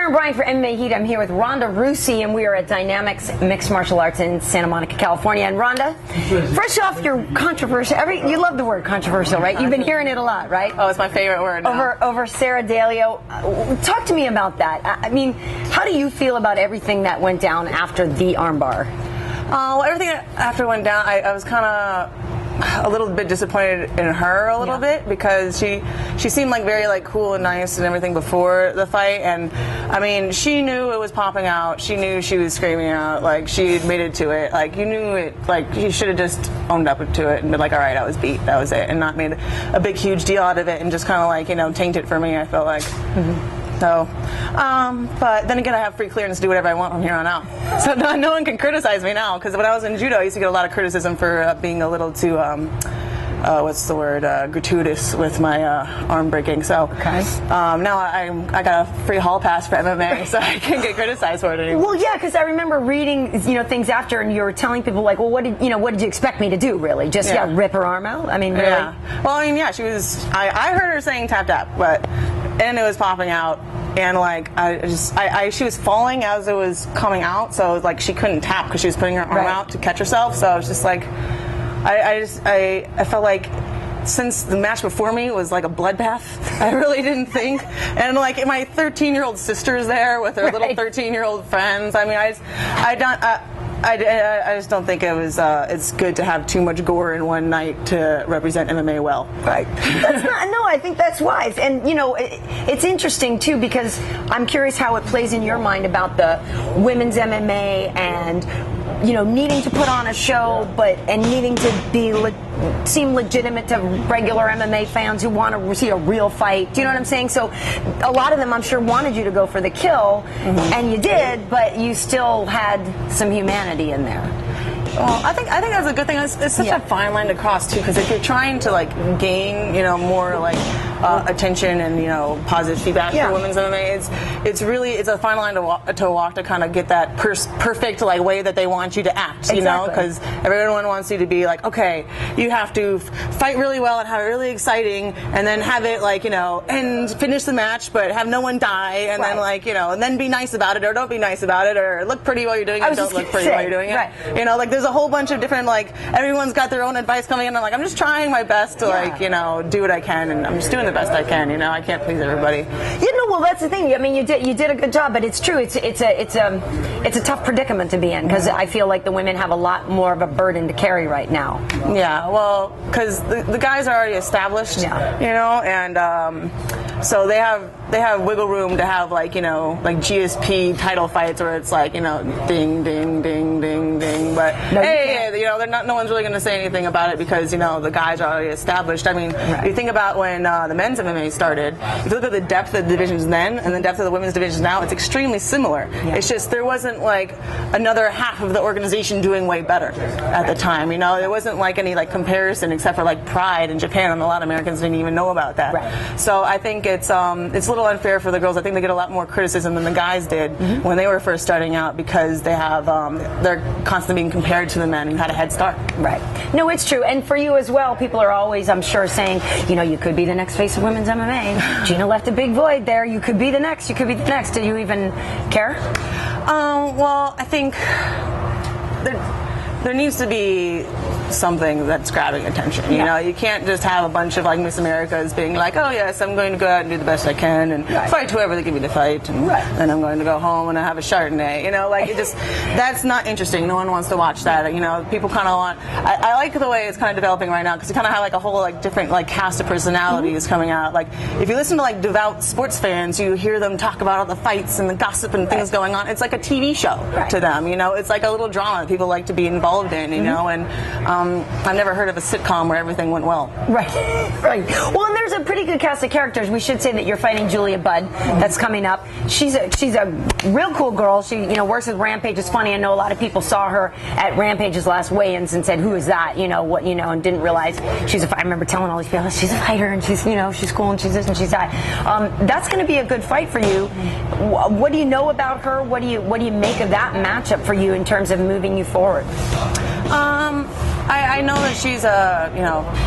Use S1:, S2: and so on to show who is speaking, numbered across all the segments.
S1: Karyn Bryant for MMA Heat. I'm here with Ronda Rousey, and we are at Dynamix Mixed Martial Arts in Santa Monica, California. And Ronda, fresh off your controversial, you love the word controversial, right? You've been hearing it a lot, right?
S2: Oh, it's my favorite word now.
S1: Over Sarah Dalio. Talk to me about that. I mean, how do you feel about everything that went down after the armbar?
S2: Well, everything after it went down, I was kind of a little bit disappointed in her a little bit, because she seemed like very cool and nice and everything before the fight, and I mean, she knew it was popping out. She knew she was screaming out, like she admitted to it. Like, you knew it, like you should have just owned up to it and been like, all right, I was beat, that was it, and not made a big huge deal out of it and just kind of like, you know, taint it for me, I felt like. So, but then again, I have free clearance to do whatever I want from here on out. So no one can criticize me now, because when I was in judo, I used to get a lot of criticism for being a little too, what's the word, gratuitous with my arm breaking. So now I got a free hall pass for MMA, so I can't get criticized for it anymore.
S1: Well, yeah, because I remember reading, things after, and you were telling people like, well, what did you expect me to do, really? Just rip her arm out? I mean, really?
S2: Yeah. Well, I mean, yeah, she was. I heard her saying tap tap, and it was popping out. And like she was falling as it was coming out, so like she couldn't tap because she was putting her arm out to catch herself. So I was just like, I felt like since the match before me was like a bloodbath, I really didn't think. And like my 13-year-old sister's there with her little 13-year-old friends. I mean, I just don't think it was. It's good to have too much gore in one night to represent MMA well.
S1: Right. That's not. No, I think that's wise. And it's interesting too, because I'm curious how it plays in your mind about the women's MMA and needing to put on a show, and needing to be seem legitimate to regular MMA fans who want to see a real fight. Do you know what I'm saying? So a lot of them, I'm sure, wanted you to go for the kill, and you did, but you still had some humanity in there.
S2: Well, I think that's a good thing. It's such a fine line to cross too, because if you're trying to gain more attention and positive feedback for women's MMA, it's a fine line to walk to kind of get that perfect way that they want you to act. Because everyone wants you to be like, okay, you have to fight really well and have it really exciting, and then have it and finish the match, but have no one die, and then and then be nice about it, or don't be nice about it, or look pretty while you're doing it, don't look pretty while you're doing it. Right. There's a whole bunch of different everyone's got their own advice coming in. I'm just trying my best to do what I can, and I'm just doing the best I can. I can't please everybody.
S1: Well, that's the thing. I mean, you did a good job, but it's true. It's a tough predicament to be in, because I feel like the women have a lot more of a burden to carry right now.
S2: Yeah, well, because the guys are already established, and so they have wiggle room to have GSP title fights where it's ding ding ding ding ding, but no one's really going to say anything about it, because the guys are already established. I mean, you think about when the men's MMA started, if you look at the depth of the divisions then and the depth of the women's divisions now, it's extremely similar. It's just there wasn't another half of the organization doing way better at the time. There wasn't any comparison, except for Pride in Japan, and a lot of Americans didn't even know about that. Right. So I think it's a little unfair for the girls. I think they get a lot more criticism than the guys did when they were first starting out, because they have they're constantly being compared to the men who had a head start. Right.
S1: No, it's true. And for you as well, people are always, I'm sure, saying, you could be the next face of women's MMA. Gina left a big void there. You could be the next. You could be the next. Do you even care?
S2: Well, I think there needs to be something that's grabbing attention. You can't just have a bunch of Miss Americas being like, oh yes, I'm going to go out and do the best I can and fight whoever they give me to fight, and then I'm going to go home and I have a Chardonnay. That's not interesting. No one wants to watch that. People kind of want. I like the way it's kind of developing right now, because you kind of have a whole different cast of personalities coming out. If you listen to devout sports fans, you hear them talk about all the fights and the gossip and things going on. It's like a TV show to them. It's like a little drama that people like to be involved in. And I've never heard of a sitcom where everything went well.
S1: Right. Well, and there's a pretty good cast of characters. We should say that you're fighting Julia Budd. That's coming up. She's a real cool girl. She works with Rampage. It's funny. I know a lot of people saw her at Rampage's last weigh-ins and said, "Who is that?" And didn't realize she's I remember telling all these people, she's a fighter, and she's she's cool, and she's this and she's that. That's going to be a good fight for you. What do you know about her? What do you make of that matchup for you in terms of moving you forward?
S2: I know that she's a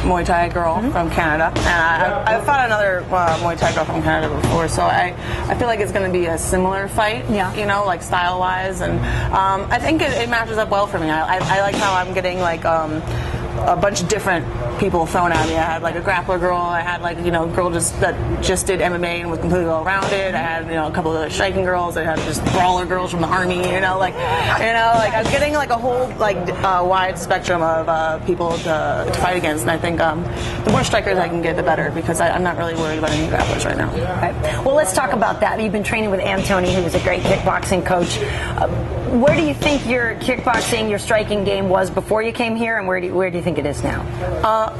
S2: Muay Thai girl from Canada, and I've fought another Muay Thai girl from Canada before, so I feel like it's going to be a similar fight, like style wise, and I think it matches up well for me. I like how I'm getting like a bunch of different people thrown at me. I had like a grappler girl. I had like a girl that just did MMA and was completely well rounded. I had a couple of other striking girls. I had just brawler girls from the army. Like I'm getting like a whole wide spectrum of people to fight against. And I think the more strikers I can get, the better, because I'm not really worried about any grapplers right now.
S1: Right. Well, let's talk about that. You've been training with Antoni, who is a great kickboxing coach. Where do you think your kickboxing, your striking game was before you came here, and where do you think it is now?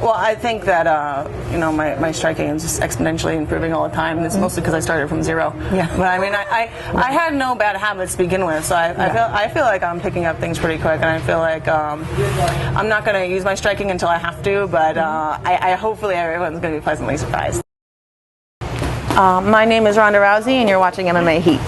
S2: Well, I think that my striking is just exponentially improving all the time, and it's mostly because I started from zero. Yeah. But I mean, I had no bad habits to begin with, so I feel like I'm picking up things pretty quick, and I feel like I'm not going to use my striking until I have to, but I hopefully everyone's going to be pleasantly surprised. My name is Ronda Rousey, and you're watching MMA Heat.